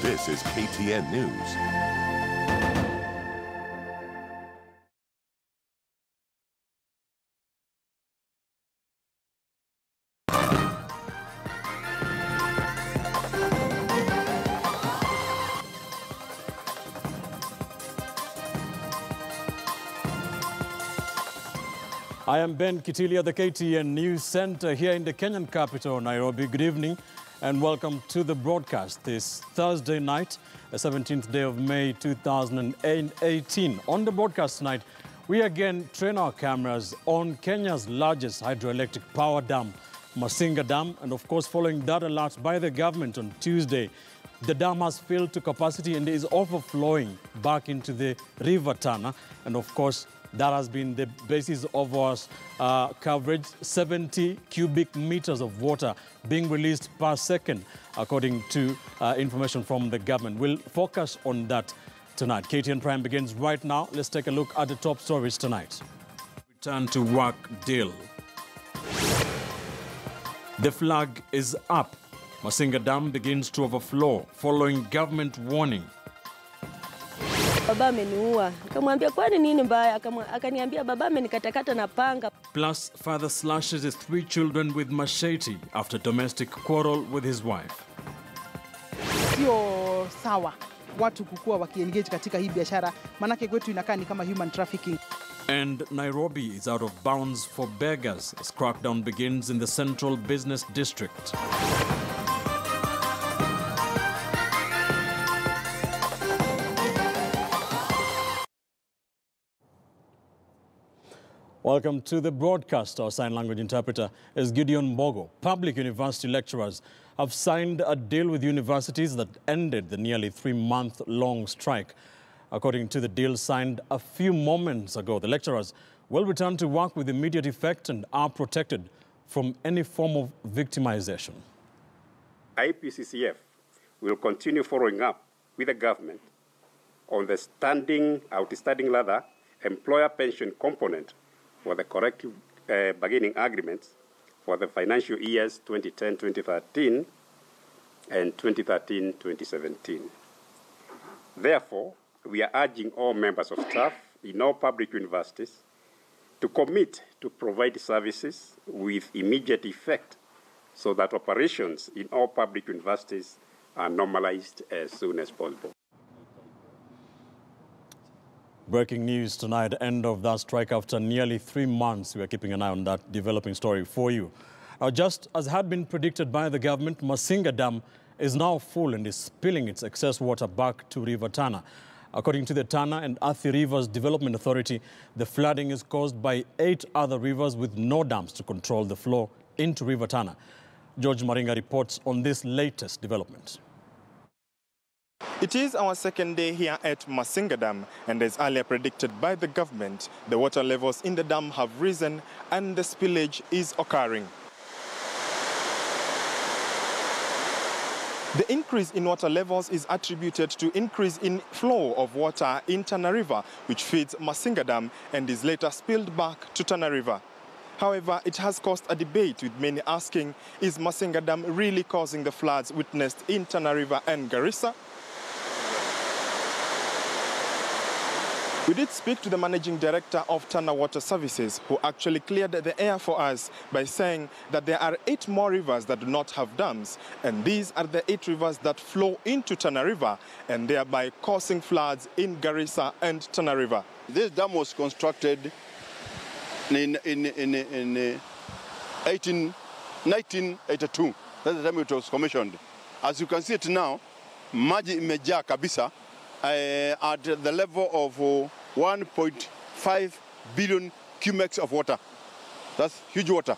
This is KTN News. I am Ben Kitilia, the KTN News Center here in the Kenyan capital, Nairobi. Good evening and welcome to the broadcast this Thursday night, the 17th day of May 2018. On the broadcast tonight, we again train our cameras on Kenya's largest hydroelectric power dam, Masinga Dam, and of course following that alert by the government on Tuesday, the dam has filled to capacity and is overflowing back into the River Tana, and of course that has been the basis of our coverage, 70 cubic meters of water being released per second, according to information from the government. We'll focus on that tonight. Ktn Prime begins right now. Let's take a look at the top stories tonight. Return to work deal. The flag is up. Masinga Dam begins to overflow following government warning. Baba ameniua. Akamwambia kwani nini mbaya? Akaniambia baba amenikatakata na panga. Plus, father slashes his 3 children with machete after domestic quarrel with his wife. Sio sawa watu kukua wakiengage katika hii biashara, manake kwetu inakaa ni kama human trafficking. And Nairobi is out of bounds for beggars as crackdown begins in the central business district. Welcome to the broadcast. Our sign language interpreter is Gideon Bogo. Public university lecturers have signed a deal with universities that ended the nearly 3-month-long strike. According to the deal signed a few moments ago, the lecturers will return to work with immediate effect and are protected from any form of victimization. IPCCF will continue following up with the government on the outstanding employer pension component for the collective bargaining agreements for the financial years 2010-2013 and 2013-2017. Therefore, we are urging all members of staff in all public universities to commit to provide services with immediate effect so that operations in all public universities are normalized as soon as possible. Breaking news tonight, end of that strike after nearly 3 months. We are keeping an eye on that developing story for you. Just as had been predicted by the government, Masinga Dam is now full and is spilling its excess water back to River Tana. According to the Tana and Athi Rivers Development Authority, the flooding is caused by 8 other rivers with no dams to control the flow into River Tana. George Maringa reports on this latest development. It is our second day here at Masinga Dam, and as earlier predicted by the government, the water levels in the dam have risen and the spillage is occurring. The increase in water levels is attributed to increase in flow of water in Tana River, which feeds Masinga Dam and is later spilled back to Tana River. However, it has caused a debate, with many asking, is Masinga Dam really causing the floods witnessed in Tana River and Garissa? We did speak to the managing director of Tana Water Services, who actually cleared the air for us by saying that there are 8 more rivers that do not have dams, and these are the 8 rivers that flow into Tana River and thereby causing floods in Garissa and Tana River. This dam was constructed in 1982. That's the time it was commissioned. As you can see it now, maji imejaa kabisa at the level of 1.5 billion cubic of water. That's huge water.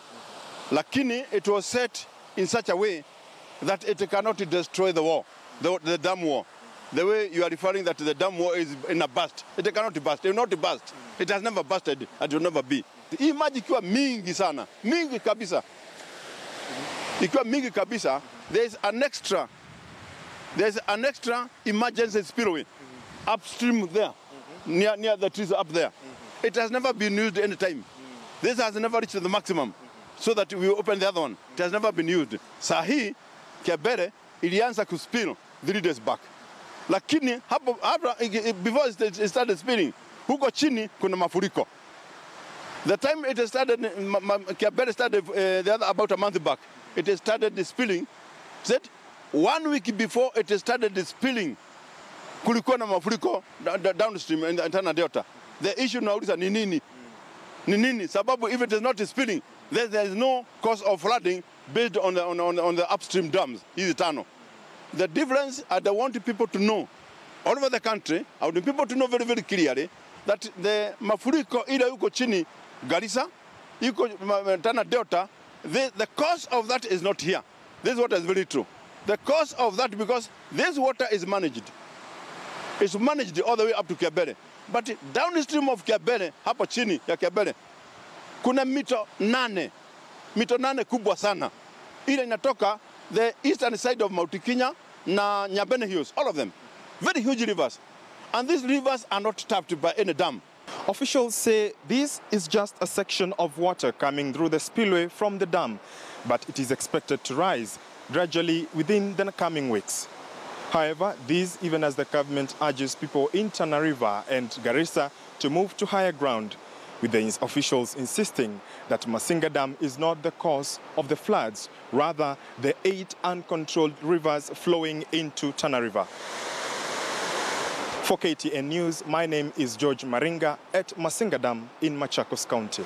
Lakini it was set in such a way that it cannot destroy the wall, the dam wall. The way you are referring that the dam wall is in a burst. It cannot burst. It will not burst. It has never bursted and will never be. Hii maji ikiwa mingi sana, mingi kabisa. Ikiwa mingi kabisa, there's an extra emergency spillway upstream there, near the trees up there. It has never been used any time. This has never reached the maximum, so that we open the other one. It has never been used. Sahi Kebere ilianza kuspill 3 days back. Lakini hapo before it started spilling, huko chini kuna mafuriko. The time it started, Kiabere started about a month back, it started spilling. Said 1 week before it started spilling, kulikuwa na mafuriko downstream in the Tana Delta. The issue now is ni nini? Sababu if it is not spilling, there is no cause of flooding based on the upstream dams. Hizi tano. The difference, I want people to know, all over the country, I want people to know very, very clearly that the mafuriko ile yuko chini Garissa, yuko Tana Delta, the cause of that is not here. This water is very true. The cause of that, because this water is managed. It's managed all the way up to Kiabere. But downstream of Kiabere, hapo chini ya Kiabere, kuna mito 8 kubwa sana. Ile inatoka the eastern side of Mount Kenya na Nyabene Hills, all of them. Very huge rivers. And these rivers are not tapped by any dam. Officials say this is just a section of water coming through the spillway from the dam, but it is expected to rise gradually within the coming weeks. However, this even as the government urges people in Tana River and Garissa to move to higher ground, with the officials insisting that Masinga Dam is not the cause of the floods, rather the 8 uncontrolled rivers flowing into Tana River. For KTN News, my name is George Maringa at Masinga Dam in Machakos County.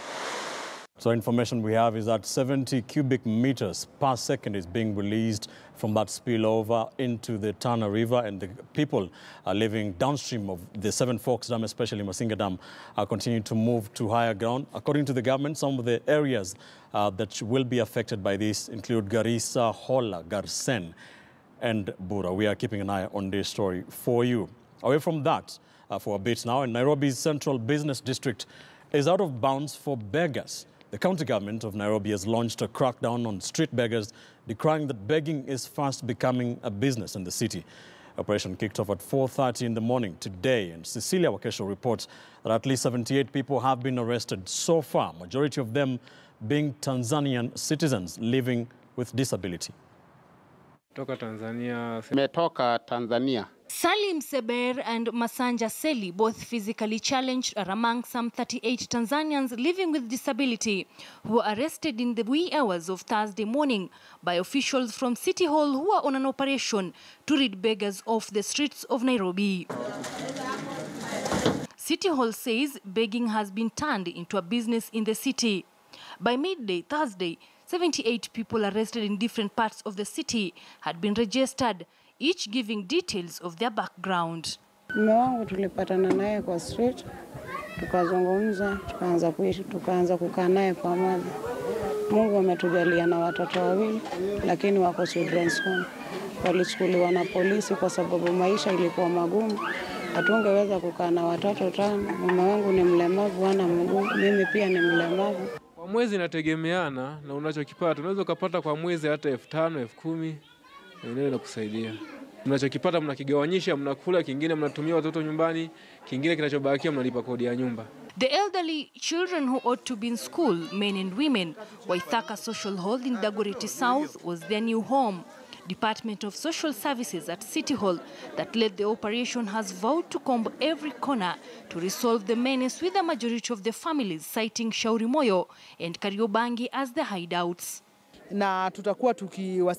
So information we have is that 70 cubic meters per second is being released from that spillover into the Tana River, and the people are living downstream of the Seven Forks Dam, especially Masinga Dam, are continuing to move to higher ground. According to the government, some of the areas that will be affected by this include Garissa, Hola, Garsen, and Bura. We are keeping an eye on this story for you. Away from that, for a bit now, Nairobi's central business district is out of bounds for beggars. The county government of Nairobi has launched a crackdown on street beggars, decrying that begging is fast becoming a business in the city. Operation kicked off at 4:30 in the morning today, and Cecilia Wakesho reports that at least 78 people have been arrested so far, majority of them being Tanzanian citizens living with disability. Metoka Tanzania. Salim Seber and Masanja Seli, both physically challenged, are among some 38 Tanzanians living with disability who were arrested in the wee hours of Thursday morning by officials from City Hall who are on an operation to rid beggars off the streets of Nairobi. City Hall says begging has been turned into a business in the city. By midday Thursday, 78 people arrested in different parts of the city had been registered, each giving details of their background. Mume wangu tulipatana naye kwa street, tukazungumza, tukaanza kuishi, tukaanza kukaa naye pamoja. Mungu ametujalia na watoto wawili, lakini wako children's home. Walichukuliwa na polisi kwa sababu maisha ilikuwa magumu. Hatungeweza kukaa na watoto 5. Mume wangu ni mlemavu, hana mguu, mimi pia ni mlemavu. Kwa mwezi inategemeana na unachokipata. Unaweza kupata kwa mwezi hata 5,000, 10,000. Ndio inakusaidia. Mnachokipata mnakigawanyisha, mnakula, kingine mnatumia watoto nyumbani, kingine kinachobakia mnalipa kodi ya nyumba. The elderly, children who ought to be in school, men and women, Waithaka Social Hall in Dagoretti South was their new home. Department of Social Services at City Hall that led the operation has vowed to comb every corner to resolve the menace, with the majority of the families citing Shauri Moyo and Kariobangi as the hideouts. Na tutakuwa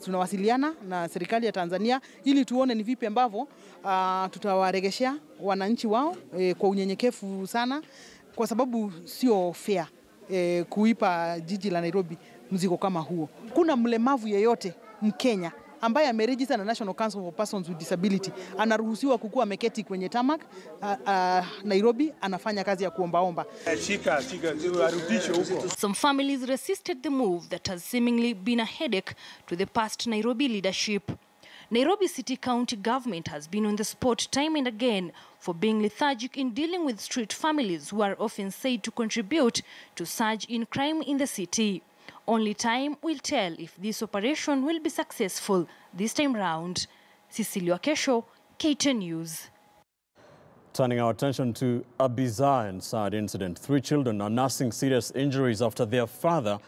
tunawasiliana na serikali ya Tanzania ili tuone ni vipi ambavyo tutawaregeshea wananchi wao kwa unyenyekevu sana, kwa sababu sio fair kuipa jiji la Nairobi mzigo kama huo. Kuna mlemavu yeyote Mkenya ambaye ameregister na National Council for Persons with Disability anaruhusiwa kukua ameketi kwenye tarmac Nairobi, anafanya kazi ya kuombaomba. Some families resisted the move that has seemingly been a headache to the past Nairobi leadership. Nairobi City County government has been on the spot time and again for being lethargic in dealing with street families who are often said to contribute to surge in crime in the city. Only time will tell if this operation will be successful this time round. Cecilia Wakesho, Ktn News. Turning our attention to a bizarre and sad incident. 3 children are nursing serious injuries after their father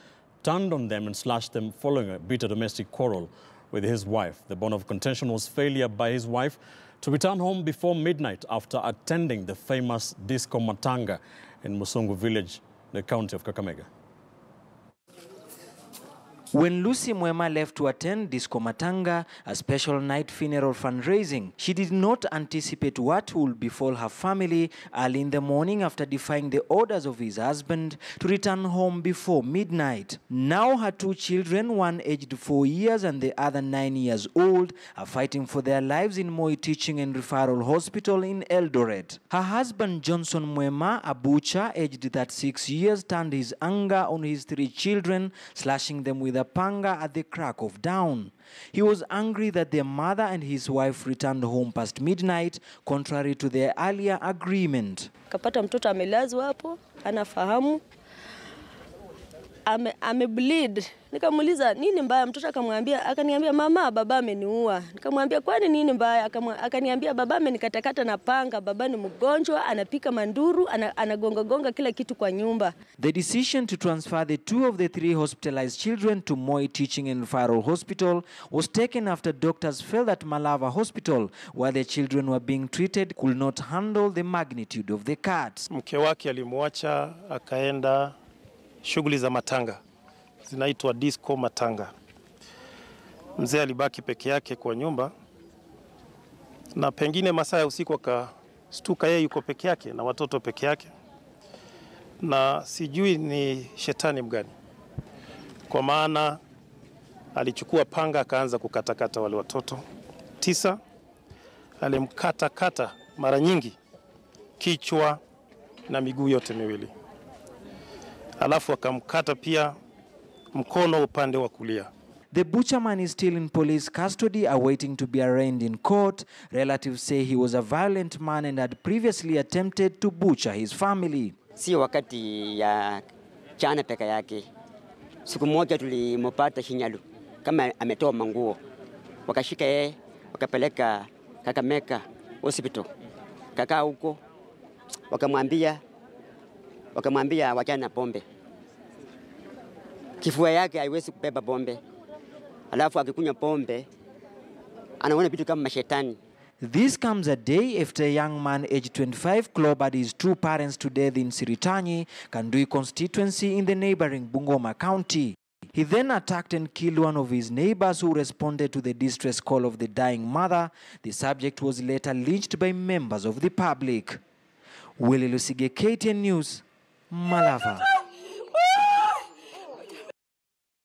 turned on them and slashed them following a bitter domestic quarrel. with his wife. The bone of contention was failure by his wife to return home before midnight after attending the famous disco Matanga in Musungu village, the county of Kakamega. When Lucy Mwema left to attend Disco Matanga, a special night funeral fundraising, she did not anticipate what would befall her family early in the morning after defying the orders of his husband to return home before midnight. Now her two children, one aged 4 years and the other 9 years old, are fighting for their lives in Moi Teaching and Referral Hospital in Eldoret. Her husband, Johnson Mwema, a butcher aged 36 years, turned his anger on his 3 children, slashing them with a panga at the crack of dawn. He was angry that their mother and his wife returned home past midnight, contrary to their earlier agreement. Kapata mtoto amelazwa hapo, anafahamu, bleed. Nikamuuliza nini mbaya, mtoto akaniambia mama, baba ameniua. Nikamwambia kwani nini mbaya, akaniambia baba amenikatakata na panga, baba ni mgonjwa, anapika manduru, anagonga kila kitu kwa nyumba. The decision to transfer the 2 of the 3 hospitalized children to Moi Teaching and Referral Hospital was taken after doctors felt that Malava Hospital, where the children were being treated, could not handle the magnitude of the cuts. Mke wake alimwacha akaenda shughuli za matanga, zinaitwa disco matanga. Mzee alibaki peke yake kwa nyumba, na pengine masaa ya usiku akastuka yeye yuko peke yake na watoto peke yake, na sijui ni shetani mgani, kwa maana alichukua panga akaanza kukatakata wale watoto 9. Alimkatakata mara nyingi kichwa na miguu yote miwili, alafu akamkata pia mkono upande wa kulia. The butcherman is still in police custody, awaiting to be arraigned in court. Relatives say he was a violent man and had previously attempted to butcher his family. Si wakati ya chana peka yake. Siku moja tulimpata Shinyalu kama ametoa manguo. Wakashika yeye, wakapeleka Kakamega hospital. Kakaa huko, wakamwambia wachana pombe. Kifua yake haiwezi kubeba pombe. Alafu akikunywa pombe anaona vitu kama mashetani. This comes a day after a young man aged 25 clobbered his 2 parents to death in Siritanyi, Kandui constituency in the neighboring Bungoma County. He then attacked and killed one of his neighbors who responded to the distress call of the dying mother. The subject was later lynched by members of the public. Willie Lusige, Ktn News, Malava.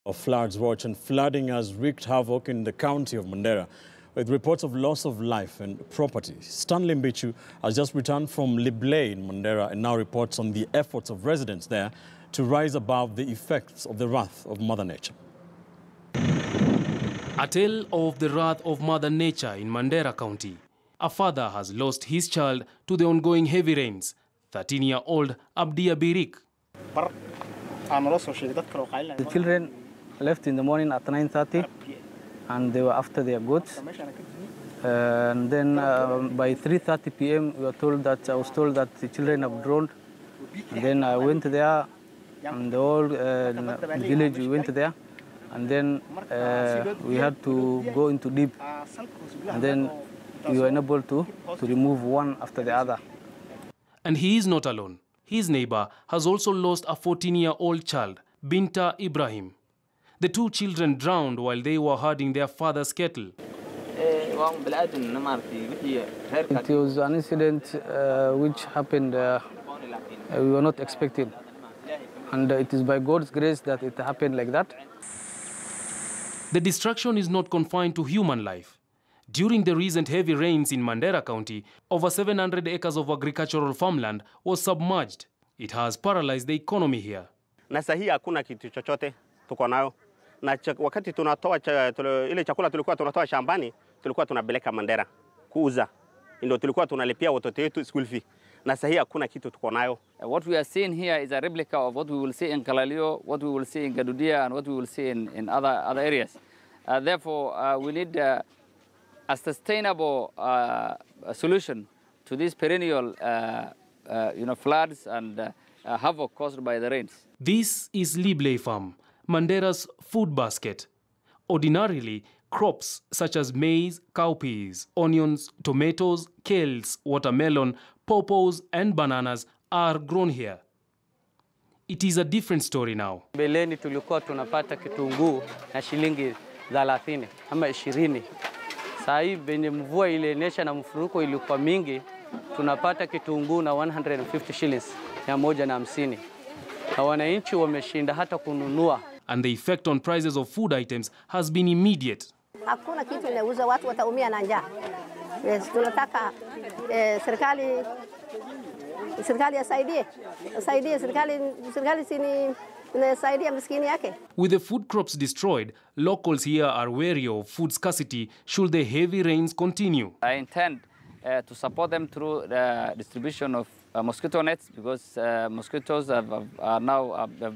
A floods watch, and flooding has wreaked havoc in the county of Mandera, with reports of loss of life and property. Stanley Mbichu has just returned from Libley in Mandera and now reports on the efforts of residents there to rise above the effects of the wrath of Mother Nature. A tale of the wrath of Mother Nature in Mandera County. A father has lost his child to the ongoing heavy rains. 13-year-old Abdia Birik. The children left in the morning at 9:30, and they were after their goats. And then by 3:30 p.m. I was told that the children have drowned. And then I went there, and the whole village we went there, and then we had to go into deep, and then we were unable to remove one after the other. And he is not alone. His neighbor has also lost a 14-year-old child, Binta Ibrahim. The 2 children drowned while they were herding their father's cattle. It was an incident which happened we were not expecting. And it is by God's grace that it happened like that. The destruction is not confined to human life. During the recent heavy rains in Mandera County, over 700 acres of agricultural farmland was submerged. It has paralyzed the economy here. Na sahi hakuna kitu chochote tuko nayo. Na wakati tunatoa ile chakula tulikuwa tunatoa shambani, tulikuwa tunapeleka Mandera kuuza. Ndio tulikuwa tunalipia watoto wetu school fee. Na sahi hakuna kitu tuko nayo. What we are seeing here is a replica of what we will see in Kalalio, what we will see in Gadudia, and what we will see in other areas. Therefore, we need a sustainable solution to these perennial floods and havoc caused by the rains. This is Libley Farm, Mandera's food basket. Ordinarily, crops such as maize, cowpeas, onions, tomatoes, kales, watermelon, pawpaws, and bananas are grown here. It is a different story now. Mbeleni tulikuwa tunapata kitunguu na shilingi 30 ama 20. Sasa hivi benye mvua ilionyesha na mfuriko ilikuwa mingi, tunapata kitunguu na 150 shillings, 150. Na wananchi wameshinda hata kununua. And the effect on prices of food items has been immediate. Hakuna kitu inauza, watu wataumia na njaa. Yes, tunataka serikali asaidie serikali sini inasaidia maskini yake. With the food crops destroyed, locals here are wary of food scarcity should the heavy rains continue. I intend to support them through the distribution of mosquito nets, because mosquitoes have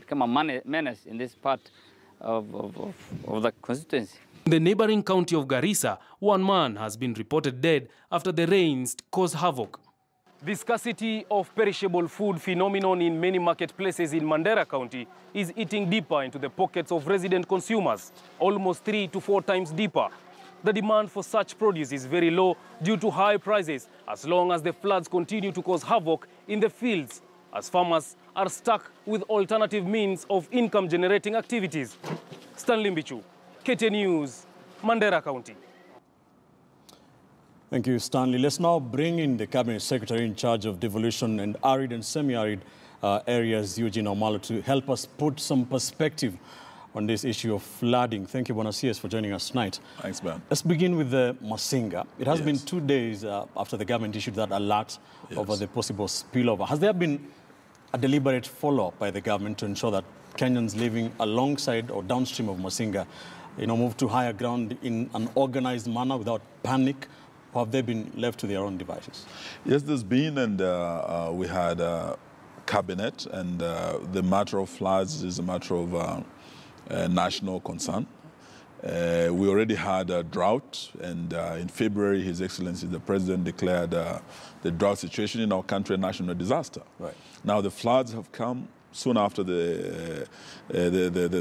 become a menace in this part of the constituency. In the neighboring county of Garissa, one man has been reported dead after the rains caused havoc. The scarcity of perishable food phenomenon in many marketplaces in Mandera County is eating deeper into the pockets of resident consumers, almost 3 to 4 times deeper. The demand for such produce is very low due to high prices, as long as the floods continue to cause havoc in the fields, as farmers are stuck with alternative means of income-generating activities. Stanley Mbichu, Ktn News, Mandera County. Thank you, Stanley. Let's now bring in the Cabinet Secretary in charge of devolution and arid and semi-arid areas, Eugene Omalo, to help us put some perspective on this issue of flooding. Thank you, Bwana CS, for joining us tonight. Thanks, Ben. Let's begin with the Masinga. It has been 2 days after the government issued that alert over the possible spillover. Has there been a deliberate follow-up by the government to ensure that Kenyans living alongside or downstream of Masinga, move to higher ground in an organized manner without panic? Or have they been left to their own devices? Yes, there's been, and we had a cabinet, and the matter of floods is a matter of national concern. We already had a drought, and in February, His Excellency the President declared the drought situation in our country a national disaster. Right. Now the floods have come soon after the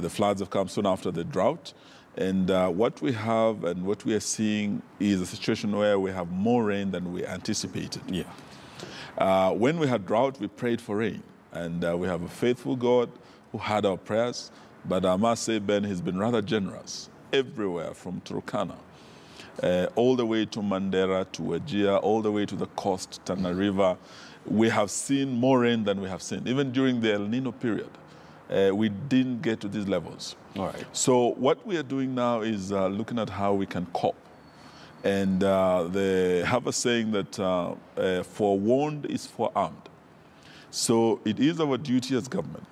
floods have come soon after the drought. And what we have and what we are seeing is a situation where we have more rain than we anticipated. Yeah. When we had drought, we prayed for rain. And we have a faithful God who heard our prayers. But I must say, Ben, he's been rather generous everywhere from Turkana, all the way to Mandera, to Wajir, all the way to the coast, Tana River. We have seen more rain than we have seen. Even during the El Nino period, we didn't get to these levels. All right. So what we are doing now is looking at how we can cope. And they have a saying that forewarned is forearmed. So it is our duty as government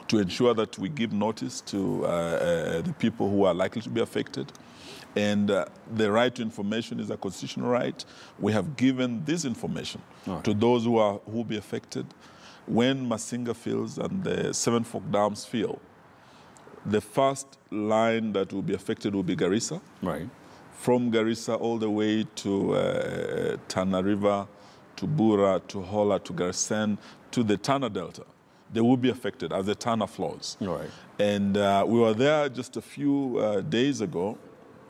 to ensure that we give notice to the people who are likely to be affected. And the right to information is a constitutional right. We have given this information to those who will be affected. When Masinga fills and the Seven Fork Dams fill, the first line that will be affected will be Garissa. Right. From Garissa all the way to Tana River, to Bura, to Hola, to Garsen, to the Tana Delta. They will be affected as the Tana flows. Right. And we were there just a few days ago.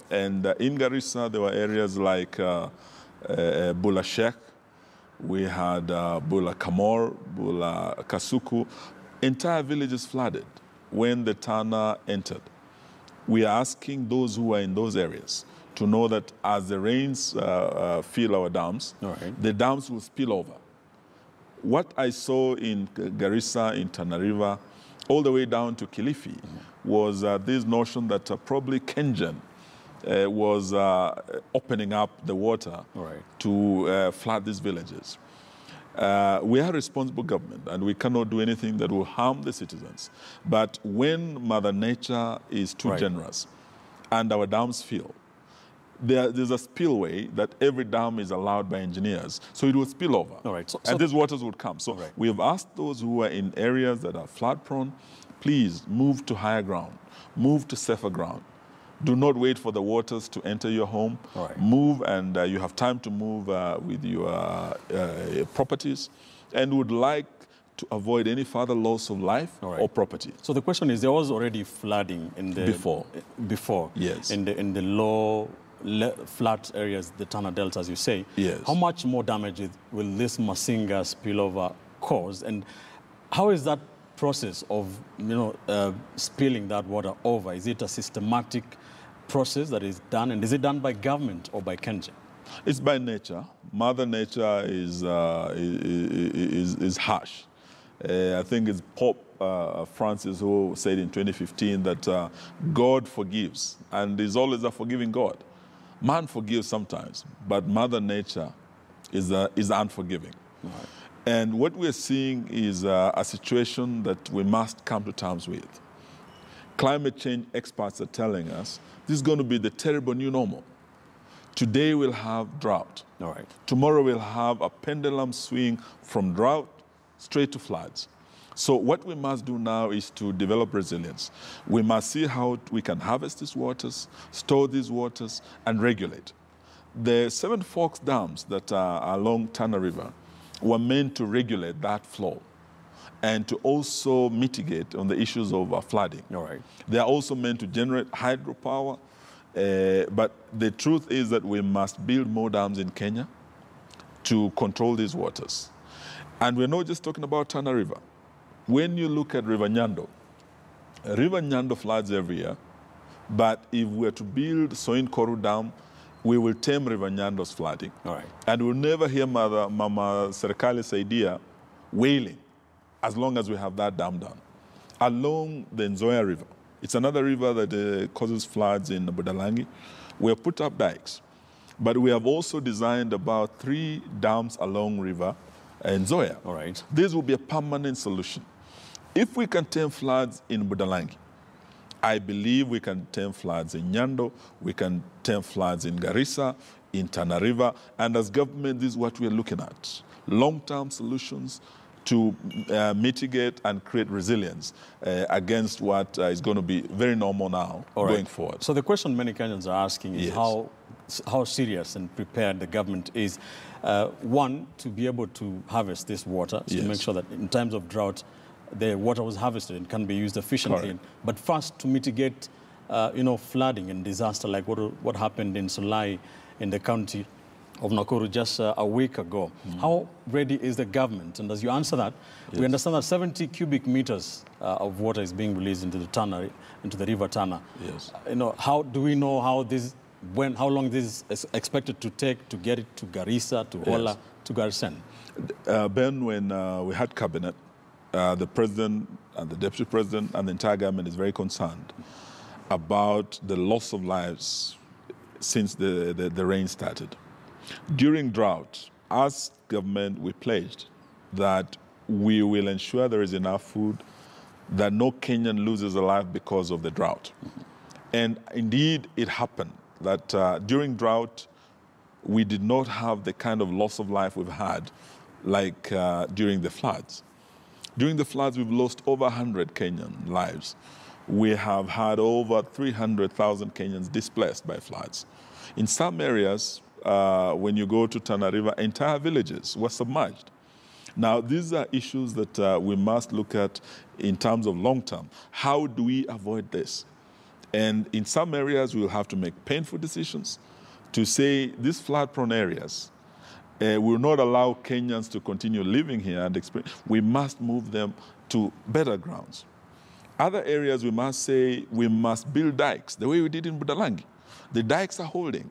And in Garissa, there were areas like Bula Sheikh. We had Bula Kamor, Bula Kasuku. Entire villages flooded when the Tana entered. We are asking those who are in those areas to know that as the rains fill our dams, the dams will spill over. What I saw in Garissa, in Tana River, all the way down to Kilifi, was this notion that probably Kenjan was opening up the water to flood these villages. We are a responsible government, and we cannot do anything that will harm the citizens. But when Mother Nature is too generous and our dams fill, there's a spillway that every dam is allowed by engineers, so it will spill over. All right. And these waters would come. So we have asked those who are in areas that are flood-prone, please move to higher ground, move to safer ground. Do not wait for the waters to enter your home. Move, and you have time to move with your properties. And would like to avoid any further loss of life or property. So the question is, there was already flooding in the before, yes, in the low flat areas, the Tana Delta, as you say. Yes. How much more damage will this Masinga spillover cause, and how is that process of spilling that water over? Is it a systematic process that is done, and is it done by government or by Kenya? It's by nature. Mother Nature is harsh. I think it's Pope Francis who said in 2015 that God forgives, and is always a forgiving God. Man forgives sometimes, but Mother Nature is unforgiving. Right. And what we're seeing is a situation that we must come to terms with. Climate change experts are telling us this is going to be the terrible new normal. Today we'll have drought. All right. Tomorrow we'll have a pendulum swing from drought straight to floods. So what we must do now is to develop resilience. We must see how we can harvest these waters, store these waters, and regulate. The 7 Forks dams that are along Tana River were meant to regulate that flow and to also mitigate on the issues of flooding. All right. They are also meant to generate hydropower. But the truth is that we must build more dams in Kenya to control these waters. And we're not just talking about Tana River. When you look at River Nyando floods every year, but if we are to build Soin Koru Dam, we will tame River Nyando's flooding. All right. And we'll never hear Mama Serikali Saidia wailing as long as we have that dam done. Along the Nzoia River, it's another river that causes floods in Budalangi. We have put up dikes, but we have also designed about 3 dams along river Nzoia. All right. This will be a permanent solution. If we can tame floods in Budalangi, I believe we can tame floods in Nyando, we can tame floods in Garissa, in Tana River, and as government, this is what we are looking at. Long-term solutions to mitigate and create resilience against what is going to be very normal now going forward. So the question many Kenyans are asking is how serious and prepared the government is, one, to be able to harvest this water, to make sure that in times of drought, the water was harvested and can be used efficiently. But first, to mitigate, flooding and disaster like what happened in Sulai in the county of Nakuru just a week ago. How ready is the government? And as you answer that, we understand that 70 cubic meters of water is being released into the river Tana. Yes. How do we know how long this is expected to take to get it to Garissa, to Ola, to Garsen? Ben, when we had cabinet, the president and the deputy president and the entire government is very concerned about the loss of lives since the rain started. During drought, as government, we pledged that we will ensure there is enough food, that no Kenyan loses a life because of the drought. And indeed, it happened that during drought, we did not have the kind of loss of life we've had like during the floods. During the floods, we've lost over 100 Kenyan lives. We have had over 300,000 Kenyans displaced by floods. In some areas, when you go to Tana River, entire villages were submerged. Now, these are issues that we must look at in terms of long term. How do we avoid this? And in some areas, we'll have to make painful decisions to say these flood-prone areas will not allow Kenyans to continue living here and experience. We must move them to better grounds. Other areas, we must say we must build dikes, the way we did in Budalangi. The dikes are holding,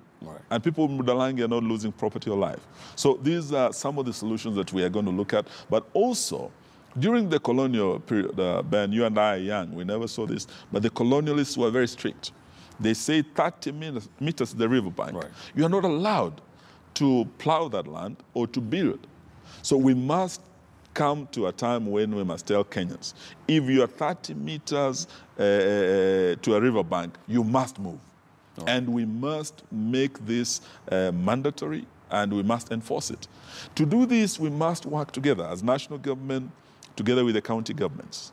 and people in Budalangi are not losing property or life. So these are some of the solutions that we are going to look at. But also, during the colonial period, Ben, you and I are young, we never saw this, but the colonialists were very strict. They say 30 meters to the riverbank. You are not allowed to plow that land or to build. So we must come to a time when we must tell Kenyans, if you are 30 meters to a riverbank, you must move. And we must make this mandatory, and we must enforce it. To do this, we must work together as national government, together with the county governments,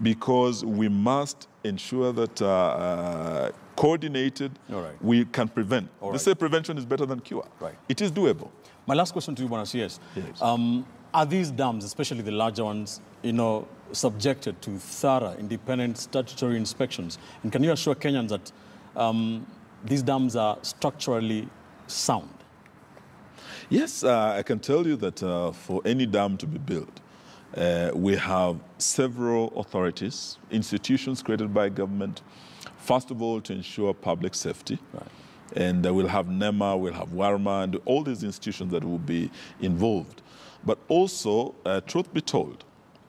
because we must ensure that coordinated, we can prevent. They say prevention is better than cure. It is doable. My last question to you, Bwana CS. Are these dams, especially the larger ones, subjected to thorough, independent statutory inspections? And can you assure Kenyans that these dams are structurally sound? Yes, I can tell you that for any dam to be built, we have several authorities, institutions created by government, first of all, to ensure public safety. Right. And we'll have NEMA, we'll have WARMA, and all these institutions that will be involved. But also, truth be told,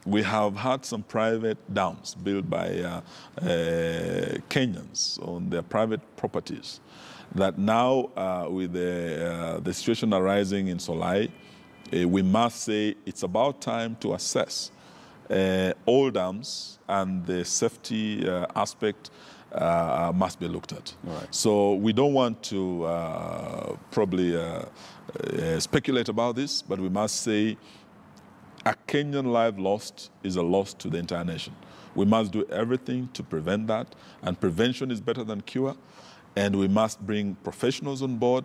we have had some private dams built by Kenyans on their private properties that now, with the situation arising in Solai, we must say it's about time to assess all dams, and the safety aspect must be looked at. Right. So we don't want to probably speculate about this, but we must say a Kenyan life lost is a loss to the entire nation. We must do everything to prevent that, and prevention is better than cure, and we must bring professionals on board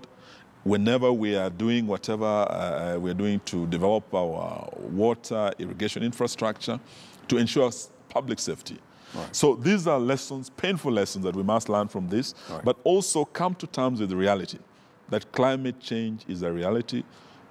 whenever we are doing whatever we are doing to develop our water, irrigation infrastructure, to ensure public safety. Right. So these are lessons, painful lessons that we must learn from this, right, but also come to terms with the reality that climate change is a reality,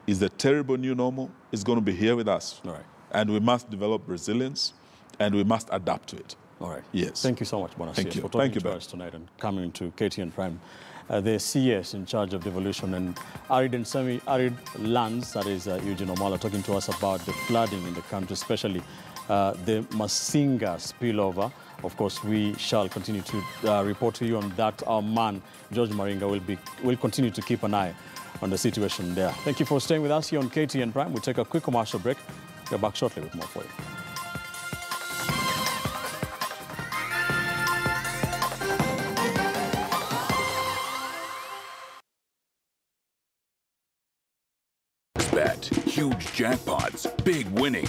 is a terrible new normal, is going to be here with us. Right. And we must develop resilience, and we must adapt to it. All right. Yes. Thank you so much, Bonasias, Thank you. for talking Thank you, to Ben. us tonight and coming to Ktn Prime. The CS in charge of devolution and arid and semi-arid lands, that is Eugene Omala, talking to us about the flooding in the country, especially the Masinga spillover. Of course, we shall continue to report to you on that. Our man, George Maringa, will continue to keep an eye on the situation there. Thank you for staying with us here on Ktn Prime. We'll take a quick commercial break. We'll be back shortly with more for you. Bet, huge jackpots, big winning.